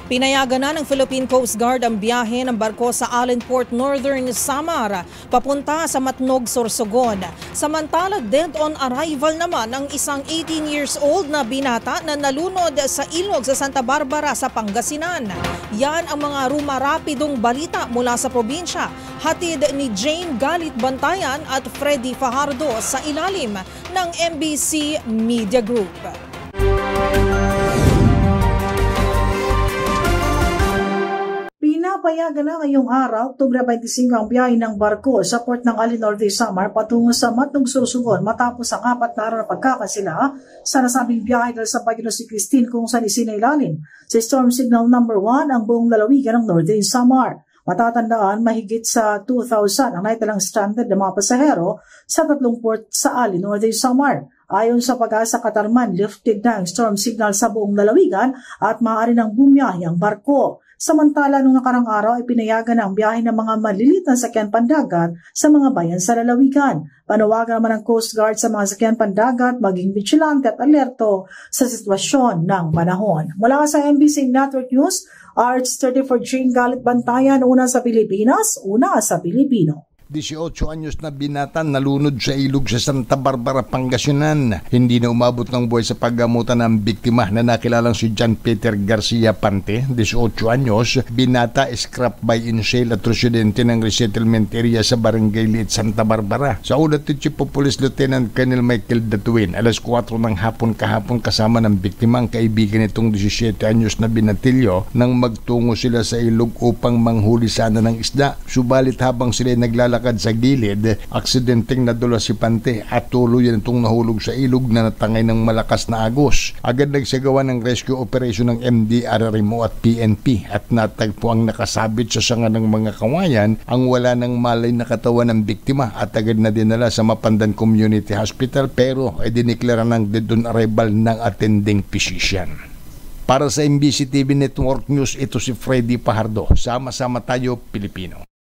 Pinayagan na ng Philippine Coast Guard ang biyahe ng barko sa Allenport, Northern Samar, papunta sa Matnog, Sorsogon. Samantala, dead on arrival naman ang isang 18 years old na binata na nalunod sa ilog sa Santa Barbara sa Pangasinan. Yan ang mga rumarapidong balita mula sa probinsya. Hatid ni Jane Galit Bantayan at Freddy Fajardo sa ilalim ng MBC Media Group. Pinapayagan na ngayong araw, Oktubre 25 ang biyahe ng barko sa port ng Northern Samar patungo sa Matnog, Sorsogon matapos ang 4 na araw na pagkakasila sa nasabing biyahe dahil sa bagyo si Christine kung saan isinailalim sa Storm Signal No. 1 ang buong lalawigan ng Northern Samar. Matatandaan, mahigit sa 2,000 ang naitalang stranded na mga pasahero sa 3 port sa Northern Samar. Ayon sa Pag-asa Katarman, lifted na ang storm signal sa buong lalawigan at maaari nang bumiyahe ang barko. Samantala, nung nakarang araw ay pinayagan ang biyahe ng mga maliliit na sakyan pandagat sa mga bayan sa lalawigan. Panawagan naman ng Coast Guard sa mga sakyan pandagat maging vigilante at alerto sa sitwasyon ng panahon. Mula sa MBC Network News, RH34 Jane Galit Bantayan, una sa Pilipinas, una sa Pilipino. 18 anyos na binata nalunod sa ilog sa Santa Barbara, Pangasinan. Hindi na umabot ng buhay sa paggamutan ng biktima na nakilalang si John Peter Garcia Pante, 18 anyos, binata scrap by insale at residente ng resettlement area sa Barangay Liit, Santa Barbara. Sa ulat ni Chief of Police Lieutenant Colonel Michael Datuin, alas 4 ng hapon kahapon kasama ng biktima ang kaibigan nitong 17 anyos na binatilyo nang magtungo sila sa ilog upang manghuli sana ng isda. Subalit habang sila naglalakad sa gilid, aksidenteng nadula si Pante at tuluyan itong nahulog sa ilog na natangay ng malakas na agos. Agad nagsagawa ng rescue operation ng MDRRMO at PNP at natagpo ang nakasabit sa sanga ng mga kawayan ang wala ng malay na katawan ng biktima at agad na dinala sa Mapandan Community Hospital pero ay diniklara ng dead on arrival ng attending physician. Para sa MBC TV Network News, ito si Freddy Fajardo. Sama-sama tayo, Pilipino.